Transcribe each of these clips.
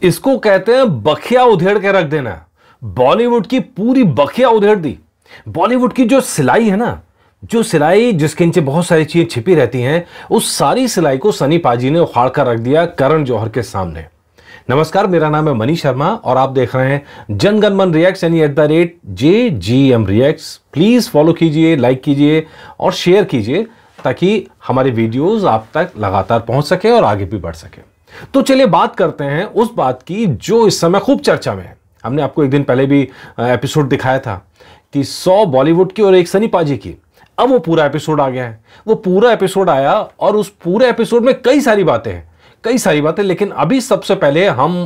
इसको कहते हैं बखिया उधेड़ के रख देना। बॉलीवुड की पूरी बखिया उधेड़ दी। बॉलीवुड की जो सिलाई है ना, जो सिलाई जिसके नीचे बहुत सारी चीजें छिपी रहती हैं, उस सारी सिलाई को सनी पाजी ने उखाड़ कर रख दिया करण जौहर के सामने। नमस्कार, मेरा नाम है मनीष शर्मा और आप देख रहे हैं जनगण मन रिएक्ट्स यानी @JGM रिएक्ट्स। प्लीज फॉलो कीजिए, लाइक कीजिए और शेयर कीजिए ताकि हमारे वीडियोस आप तक लगातार पहुंच सके और आगे भी बढ़ सके। तो चलिए बात करते हैं उस बात की जो इस समय खूब चर्चा में है। हमने आपको एक दिन पहले भी एपिसोड दिखाया था कि 100 बॉलीवुड की और एक सनी पाजी की। अब वो पूरा एपिसोड आ गया है। वो पूरा एपिसोड आया और उस पूरे एपिसोड में कई सारी बातें हैं, लेकिन अभी सबसे पहले हम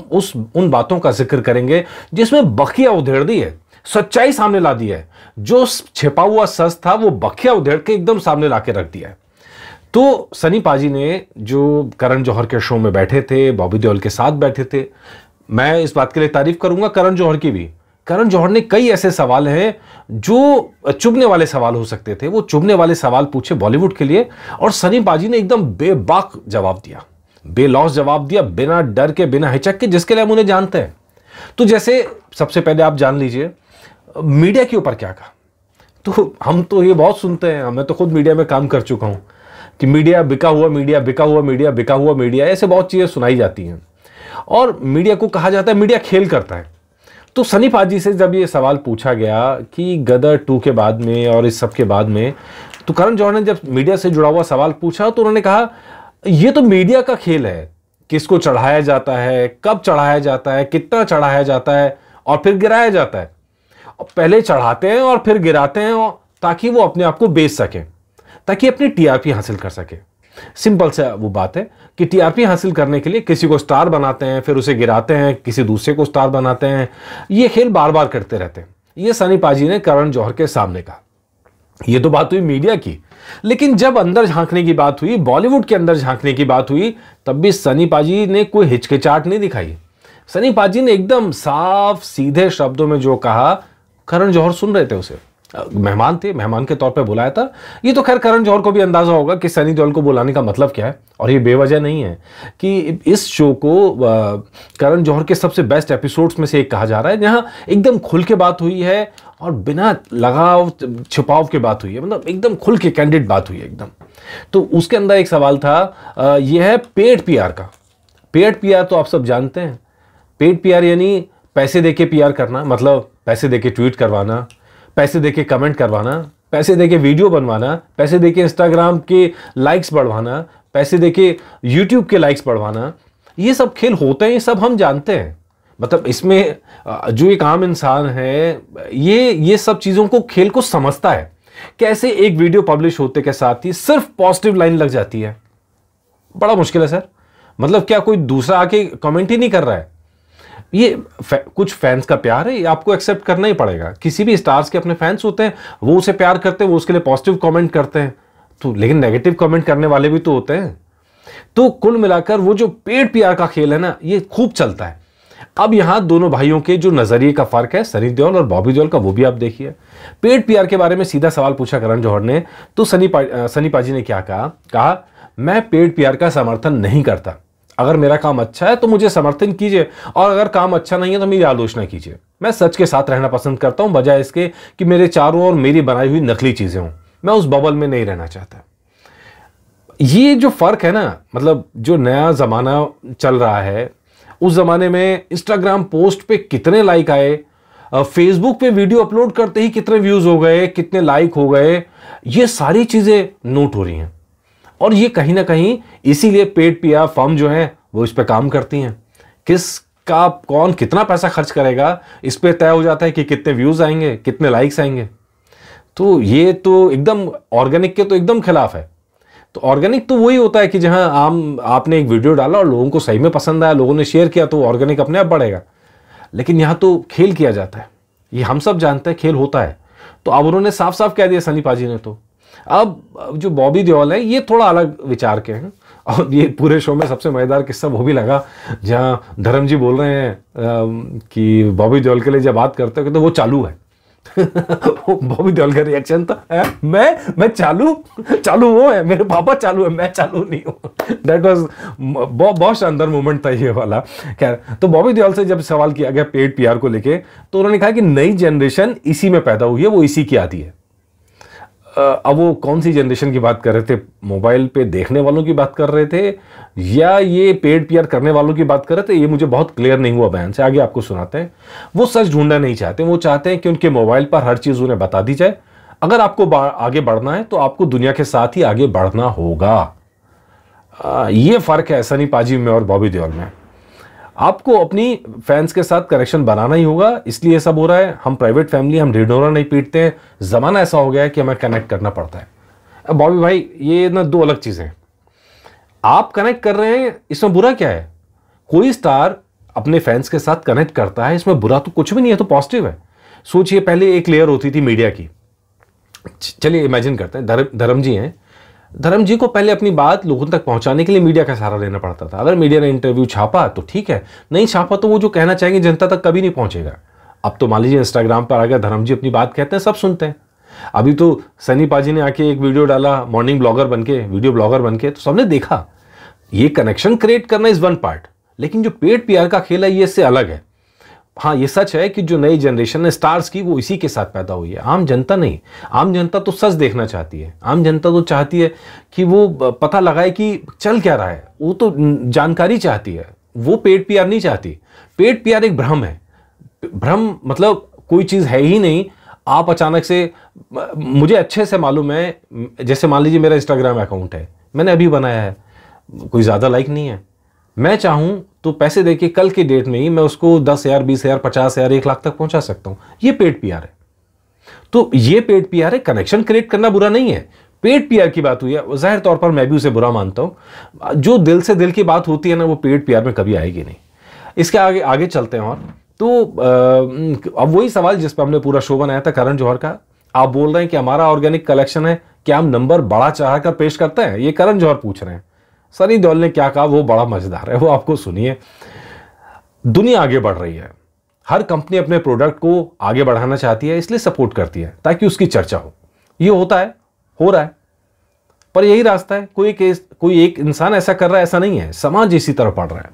उन बातों का जिक्र करेंगे जिसमें बखिया उधेड़ दी है, सच्चाई सामने ला दी है। जो छिपा हुआ सच था वो बखिया उधेड़ के एकदम सामने ला के रख दिया है। तो सनी पाजी ने जो करण जौहर के शो में बैठे थे, बॉबी देओल के साथ बैठे थे, मैं इस बात के लिए तारीफ करूंगा करण जौहर की भी। करण जौहर ने कई ऐसे सवाल हैं जो चुभने वाले सवाल हो सकते थे, वो चुभने वाले सवाल पूछे बॉलीवुड के लिए और सनी पाजी ने एकदम बेबाक जवाब दिया, बेलौस जवाब दिया, बिना डर के, बिना हिचक के, जिसके लिए हम उन्हें जानते हैं। तो जैसे सबसे पहले आप जान लीजिए मीडिया के ऊपर क्या कहा। तो हम तो ये बहुत सुनते हैं, मैं तो खुद मीडिया में काम कर चुका हूं कि मीडिया बिका हुआ, मीडिया बिका हुआ, मीडिया बिका हुआ, मीडिया, ऐसे बहुत चीजें सुनाई जाती हैं और मीडिया को कहा जाता है मीडिया खेल करता है। तो सनी पाजी से जब ये सवाल पूछा गया कि गदर 2 के बाद में और इस सब के बाद में, तो करण जौहर ने जब मीडिया से जुड़ा हुआ सवाल पूछा तो उन्होंने कहा ये तो मीडिया का खेल है, किसको चढ़ाया जाता है, कब चढ़ाया जाता है, कितना चढ़ाया जाता है और फिर गिराया जाता है। पहले चढ़ाते हैं और फिर गिराते हैं ताकि वो अपने आप को बेच सके, ताकि अपनी टीआरपी हासिल कर सके। सिंपल सा वो बात है कि टीआरपी हासिल करने के लिए किसी को स्टार बनाते हैं, फिर उसे गिराते हैं, किसी दूसरे को स्टार बनाते हैं। ये खेल बार बार करते रहते हैं। ये सनी पाजी ने करण जौहर के सामने कहा। ये तो बात हुई मीडिया की, लेकिन जब अंदर झांकने की बात हुई, बॉलीवुड के अंदर झांकने की बात हुई, तब भी सनी पाजी ने कोई हिचकिचाहट नहीं दिखाई। सनी पाजी ने एकदम साफ सीधे शब्दों में जो कहा, करण जौहर सुन रहे थे उसे। मेहमान थे, मेहमान के तौर पे बुलाया था। ये तो खैर करण जौहर को भी अंदाजा होगा कि सनी देओल को बुलाने का मतलब क्या है, और ये बेवजह नहीं है कि इस शो को करण जौहर के सबसे बेस्ट एपिसोड्स में से एक कहा जा रहा है, जहां एकदम खुल के बात हुई है और बिना लगाव छिपाव के बात हुई है, मतलब एकदम खुल के कैंडिड बात हुई है एकदम। तो उसके अंदर एक सवाल था, यह है पेड पीआर का। पेड पीआर तो आप सब जानते हैं। पेड पीआर यानी पैसे देके पीआर करना, मतलब पैसे देके ट्वीट करवाना, पैसे देके कमेंट करवाना, पैसे देके वीडियो बनवाना, पैसे देके इंस्टाग्राम के लाइक्स बढ़वाना, पैसे देके यूट्यूब के लाइक्स बढ़वाना। ये सब खेल होते हैं, ये सब हम जानते हैं। मतलब इसमें जो एक आम इंसान है ये सब चीजों को, खेल को समझता है। कैसे एक वीडियो पब्लिश होते के साथ ही सिर्फ पॉजिटिव लाइन लग जाती है। बड़ा मुश्किल है सर। मतलब क्या कोई दूसरा आके कमेंट ही नहीं कर रहा है? ये कुछ फैंस का प्यार है, ये आपको एक्सेप्ट करना ही पड़ेगा। किसी भी स्टार्स के अपने फैंस होते हैं, वो उसे प्यार करते हैं, वो उसके लिए पॉजिटिव कमेंट करते हैं, तो लेकिन नेगेटिव कमेंट करने वाले भी तो होते हैं। तो कुल मिलाकर वो जो पेड पीआर का खेल है ना, ये खूब चलता है। अब यहां दोनों भाइयों के जो नजरिए का फर्क है, सनी देओल और बॉबी देओल का, वो भी आप देखिए। पेड पीआर के बारे में सीधा सवाल पूछा करण जौहर ने, तो सनी पाजी ने क्या कहा, मैं पेड पीआर का समर्थन नहीं करता। अगर मेरा काम अच्छा है तो मुझे समर्थन कीजिए, और अगर काम अच्छा नहीं है तो मेरी आलोचना कीजिए। मैं सच के साथ रहना पसंद करता हूं, बजाय इसके कि मेरे चारों ओर मेरी बनाई हुई नकली चीजें हों। मैं उस बबल में नहीं रहना चाहता। ये जो फर्क है ना, मतलब जो नया जमाना चल रहा है, उस जमाने में इंस्टाग्राम पोस्ट पे कितने लाइक आए, फेसबुक पे वीडियो अपलोड करते ही कितने व्यूज हो गए, कितने लाइक हो गए, ये सारी चीजें नोट हो रही हैं। और ये कहीं ना कहीं इसीलिए पेड पीआर फर्म जो है वो इस पे काम करती हैं। किसका कौन कितना पैसा खर्च करेगा, इस पे तय हो जाता है कि कितने व्यूज आएंगे, कितने लाइक्स आएंगे। तो ये तो एकदम ऑर्गेनिक के तो एकदम खिलाफ है। तो ऑर्गेनिक तो वही होता है कि जहां आपने एक वीडियो डाला और लोगों को सही में पसंद आया, लोगों ने शेयर किया, तो ऑर्गेनिक अपने आप बढ़ेगा। लेकिन यहां तो खेल किया जाता है, ये हम सब जानते हैं, खेल होता है। तो अब उन्होंने साफ साफ कह दिया सनी पाजी ने। तो अब जो बॉबी देओल है ये थोड़ा अलग विचार के हैं, और ये पूरे शो में सबसे मजेदार किस्सा वो भी लगा जहां धर्म जी बोल रहे हैं कि बॉबी देओल के लिए जब बात करते हो तो वो चालू है, बॉबी देओल का रिएक्शन था, मैं चालू वो है, मेरे पापा चालू है, मैं चालू नहीं हूं। दैट वाज बहुत शानदार मोमेंट था ये वाला। खैर, तो बॉबी देओल से जब सवाल किया गया पेड पीआर को लेके, तो उन्होंने कहा कि नई जनरेशन इसी में पैदा हुई है, वो इसी की आती है। अब वो कौन सी जनरेशन की बात कर रहे थे, मोबाइल पे देखने वालों की बात कर रहे थे या ये पेड पीआर करने वालों की बात कर रहे थे, ये मुझे बहुत क्लियर नहीं हुआ बयान से, आगे आपको सुनाते हैं। वो सच ढूंढना नहीं चाहते, वो चाहते हैं कि उनके मोबाइल पर हर चीज उन्हें बता दी जाए। अगर आपको आगे बढ़ना है तो आपको दुनिया के साथ ही आगे बढ़ना होगा। ये फर्क है सनी पाजी में और बॉबी देओल में। आपको अपनी फैंस के साथ कनेक्शन बनाना ही होगा, इसलिए सब हो रहा है। हम प्राइवेट फैमिली, हम ढिढोरा नहीं पीटते हैं, जमाना ऐसा हो गया है कि हमें कनेक्ट करना पड़ता है। अब बॉबी भाई, ये ना दो अलग चीजें। आप कनेक्ट कर रहे हैं, इसमें बुरा क्या है? कोई स्टार अपने फैंस के साथ कनेक्ट करता है, इसमें बुरा तो कुछ भी नहीं है, तो पॉजिटिव है। सोचिए, पहले एक लेयर होती थी मीडिया की। चलिए इमेजिन करते हैं, धर्म जी हैं, धर्म जी को पहले अपनी बात लोगों तक पहुंचाने के लिए मीडिया का सहारा लेना पड़ता था। अगर मीडिया ने इंटरव्यू छापा तो ठीक है, नहीं छापा तो वो जो कहना चाहेंगे जनता तक कभी नहीं पहुंचेगा। अब तो मान लीजिए इंस्टाग्राम पर आ गया, धर्म जी अपनी बात कहते हैं, सब सुनते हैं। अभी तो सनी पाजी ने आके एक वीडियो डाला मॉर्निंग ब्लॉगर बनके, वीडियो ब्लॉगर बनके, तो सबने देखा। ये कनेक्शन क्रिएट करना इज वन पार्ट, लेकिन जो पेड पीआर का खेल है ये इससे अलग है। हाँ, ये सच है कि जो नई जनरेशन है स्टार्स की, वो इसी के साथ पैदा हुई है, आम जनता नहीं। आम जनता तो सच देखना चाहती है, आम जनता तो चाहती है कि वो पता लगाए कि चल क्या रहा है, वो तो जानकारी चाहती है, वो पेड पीआर नहीं चाहती। पेड पीआर एक भ्रम है। भ्रम मतलब कोई चीज है ही नहीं, आप अचानक से, मुझे अच्छे से मालूम है, जैसे मान लीजिए मेरा इंस्टाग्राम अकाउंट है, मैंने अभी बनाया है, कोई ज्यादा लाइक नहीं है, मैं चाहूं तो पैसे देके कल के डेट में ही मैं उसको 10,000, 20,000, 50,000, 1 लाख तक पहुंचा सकता हूं। ये पेड पीआर है। तो ये पेड पीआर है, कनेक्शन क्रिएट करना बुरा नहीं है। पेड पीआर की बात हुई है, जाहिर तौर पर मैं भी उसे बुरा मानता हूं। जो दिल से दिल की बात होती है ना, वो पेड पीआर में कभी आएगी नहीं। इसके आगे आगे चलते हैं। और तो अब वही सवाल जिस पर हमने पूरा शो बनाया था, करण जौहर का। आप बोल रहे हैं कि हमारा ऑर्गेनिक कलेक्शन है, क्या हम नंबर बड़ा चाहकर पेश करते हैं? ये करण जौहर पूछ रहे हैं। सनी देओल ने क्या कहा वो बड़ा मजेदार है, वो आपको सुनिए। दुनिया आगे बढ़ रही है, हर कंपनी अपने प्रोडक्ट को आगे बढ़ाना चाहती है, इसलिए सपोर्ट करती है ताकि उसकी चर्चा हो। ये होता है, हो रहा है, पर यही रास्ता है। कोई एक इंसान ऐसा कर रहा है ऐसा नहीं है, समाज इसी तरफ बढ़ रहा है।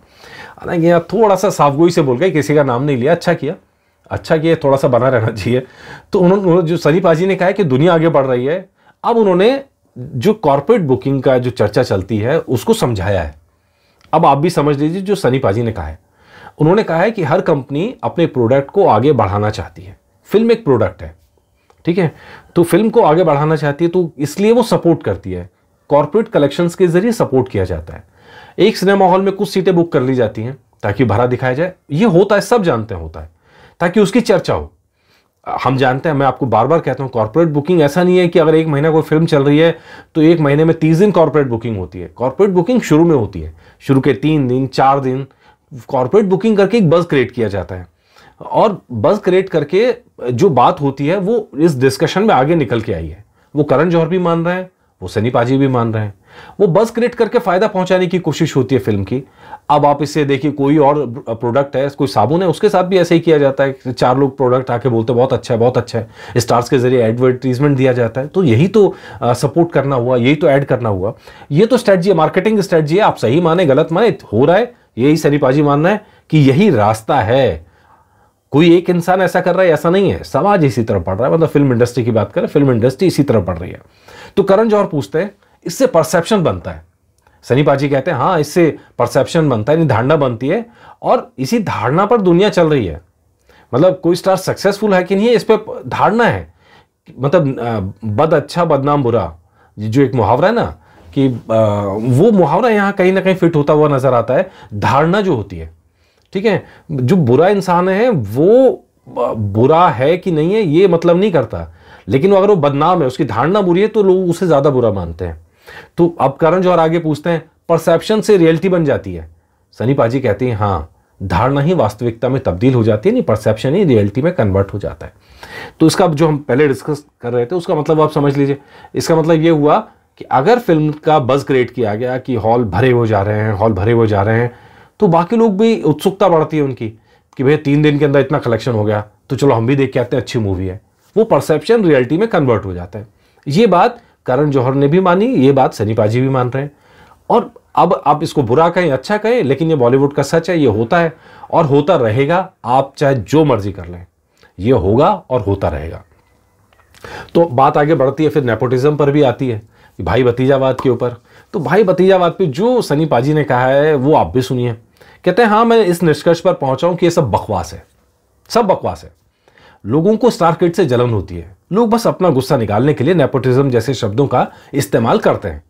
हालांकि यहाँ थोड़ा सा साफगोई से बोल गए, किसी का नाम नहीं लिया, अच्छा किया, थोड़ा सा बना रहना चाहिए। तो उन्होंने जो सनी पाजी ने कहा है कि दुनिया आगे बढ़ रही है, अब उन्होंने जो कॉर्पोरेट बुकिंग का जो चर्चा चलती है उसको समझाया है। अब आप भी समझ लीजिए जो सनी पाजी ने कहा है। उन्होंने कहा है कि हर कंपनी अपने प्रोडक्ट को आगे बढ़ाना चाहती है। फिल्म एक प्रोडक्ट है, ठीक है, तो फिल्म को आगे बढ़ाना चाहती है, तो इसलिए वो सपोर्ट करती है। कॉर्पोरेट कलेक्शंस के जरिए सपोर्ट किया जाता है। एक सिनेमा हॉल में कुछ सीटें बुक कर ली जाती हैं ताकि भरा दिखाया जाए। ये होता है, सब जानते हैं होता है, ताकि उसकी चर्चा हो। हम जानते हैं, मैं आपको बार बार कहता हूं, कॉर्पोरेट बुकिंग ऐसा नहीं है कि अगर 1 महीना कोई फिल्म चल रही है तो 1 महीने में 30 दिन कॉर्पोरेट बुकिंग होती है। कॉर्पोरेट बुकिंग शुरू में होती है, शुरू के 3 दिन 4 दिन कॉर्पोरेट बुकिंग करके एक बज़ क्रिएट किया जाता है, और बज़ क्रिएट करके जो बात होती है वो इस डिस्कशन में आगे निकल के आई है। वो करण जौहर भी मान रहे हैं, वो सनी पाजी भी मान रहे हैं। वो बस क्रिएट करके फायदा पहुंचाने की कोशिश होती है फिल्म की। अब आप इससे देखिए, कोई और प्रोडक्ट है, कोई साबुन है, उसके साथ भी ऐसे ही किया जाता है। 4 लोग प्रोडक्ट आके बोलते हैं बहुत अच्छा है, बहुत अच्छा है, स्टार्स के जरिए एडवर्टीजमेंट दिया जाता है। तो यही तो सपोर्ट करना हुआ, यही तो ऐड करना हुआ, ये तो स्ट्रेटजी है, मार्केटिंग स्ट्रेटजी है। आप सही माने गलत माने, हो रहा है, यही सनी पाजी मानना है कि यही रास्ता है। कोई एक इंसान ऐसा कर रहा है ऐसा नहीं है, समाज इसी तरफ बढ़ रहा है। मतलब फिल्म इंडस्ट्री की बात करें, फिल्म इंडस्ट्री इसी तरफ बढ़ रही है। तो करण जौहर पूछते हैं, इससे परसेप्शन बनता है। सनी पाजी कहते हैं हाँ, इससे परसेप्शन बनता है, धारणा बनती है, और इसी धारणा पर दुनिया चल रही है। मतलब कोई स्टार सक्सेसफुल है कि नहीं है, इस पर धारणा है। मतलब बद अच्छा बदनाम बुरा, जो एक मुहावरा है ना, कि वो मुहावरा यहाँ कहीं ना कहीं फिट होता हुआ नजर आता है। धारणा जो होती है, ठीक है, जो बुरा इंसान है वो बुरा है कि नहीं है ये मतलब नहीं करता, लेकिन अगर वो बदनाम है, उसकी धारणा बुरी है, तो लोग उसे ज्यादा बुरा मानते हैं। तो अब करण जौहर आगे पूछते हैं, परसेप्शन से रियलिटी बन जाती है? सनी पाजी कहती हैं हाँ, धारणा ही वास्तविकता में तब्दील हो जाती है, नहीं परसेप्शन ही रियलिटी में कन्वर्ट हो जाता है। तो इसका जो हम पहले डिस्कस कर रहे थे उसका मतलब आप समझ लीजिए। इसका मतलब ये हुआ कि अगर फिल्म का बज़ क्रिएट किया गया कि हॉल भरे हो जा रहे हैं, हॉल भरे हो जा रहे हैं, तो बाकी लोग भी उत्सुकता बढ़ती है उनकी कि भैया 3 दिन के अंदर इतना कलेक्शन हो गया, तो चलो हम भी देख के आते हैं, अच्छी मूवी है। वो परसेप्शन रियलिटी में कन्वर्ट हो जाता है। ये बात करण जौहर ने भी मानी, ये बात सनी पाजी भी मान रहे हैं। और अब आप इसको बुरा कहें अच्छा कहें, लेकिन ये बॉलीवुड का सच है, ये होता है और होता रहेगा। आप चाहे जो मर्जी कर लें, ये होगा और होता रहेगा। तो बात आगे बढ़ती है, फिर नेपोटिज्म पर भी आती है, भाई भतीजावाद के ऊपर। तो भाई भतीजावाद पे जो सनी पाजी ने कहा है वो आप भी सुनिए। कहते हैं हाँ, मैं इस निष्कर्ष पर पहुंचा हूं कि ये सब बकवास है, सब बकवास है। लोगों को स्टार किड से जलन होती है, लोग बस अपना गुस्सा निकालने के लिए नेपोटिज्म जैसे शब्दों का इस्तेमाल करते हैं।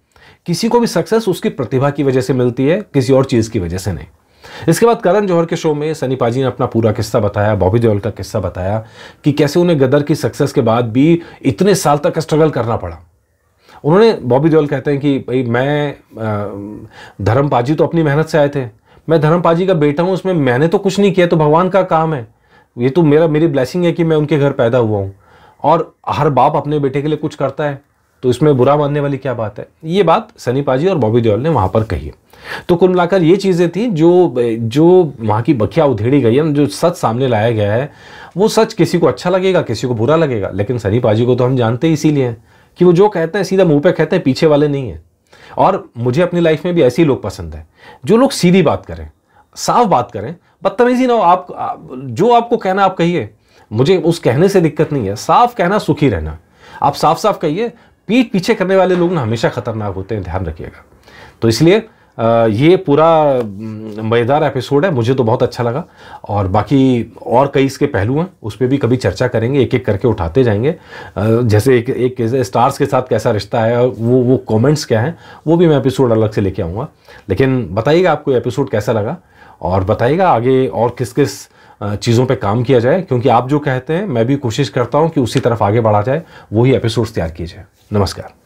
किसी को भी सक्सेस उसकी प्रतिभा की वजह से मिलती है, किसी और चीज की वजह से नहीं। इसके बाद करण जौहर के शो में सनी पाजी ने अपना पूरा किस्सा बताया, बॉबी देओल का किस्सा बताया कि कैसे उन्हें गदर की सक्सेस के बाद भी इतने साल तक स्ट्रगल करना पड़ा। उन्होंने, बॉबी देओल कहते हैं कि भाई मैं धर्म पाजी तो अपनी मेहनत से आए थे, मैं धर्म पाजी का बेटा हूं, उसमें मैंने तो कुछ नहीं किया, तो भगवान का काम है, ये तो मेरी ब्लेसिंग है कि मैं उनके घर पैदा हुआ हूं। और हर बाप अपने बेटे के लिए कुछ करता है, तो इसमें बुरा मानने वाली क्या बात है। ये बात सनी पाजी और बॉबी देओल ने वहां पर कही है। तो कुल मिलाकर ये चीजें थी जो वहां की बखिया उधेड़ी गई है, जो सच सामने लाया गया है। वो सच किसी को अच्छा लगेगा, किसी को बुरा लगेगा, लेकिन सनी पाजी को तो हम जानते ही इसीलिए हैं कि वो जो कहते हैं सीधा मुंह पे कहते हैं, पीछे वाले नहीं है। और मुझे अपनी लाइफ में भी ऐसे ही लोग पसंद है, जो लोग सीधी बात करें, साफ बात करें, बदतमीजी ना हो। आप जो आपको कहना आप कहिए, मुझे उस कहने से दिक्कत नहीं है। साफ कहना, सुखी रहना, आप साफ साफ कहिए। पीठ पीछे करने वाले लोग ना हमेशा खतरनाक होते हैं, ध्यान रखिएगा। तो इसलिए ये पूरा मजेदार एपिसोड है, मुझे तो बहुत अच्छा लगा। और बाकी और कई इसके पहलू हैं, उस पर भी कभी चर्चा करेंगे, एक एक करके उठाते जाएंगे। जैसे एक स्टार्स के साथ कैसा रिश्ता है, वो कमेंट्स क्या हैं, वो भी मैं एपिसोड अलग से लेके आऊँगा। लेकिन बताइएगा आपको एपिसोड कैसा लगा, और बताइएगा आगे और किस किस चीज़ों पे काम किया जाए, क्योंकि आप जो कहते हैं मैं भी कोशिश करता हूँ कि उसी तरफ आगे बढ़ा जाए, वही एपिसोड्स तैयार किए जाए। नमस्कार।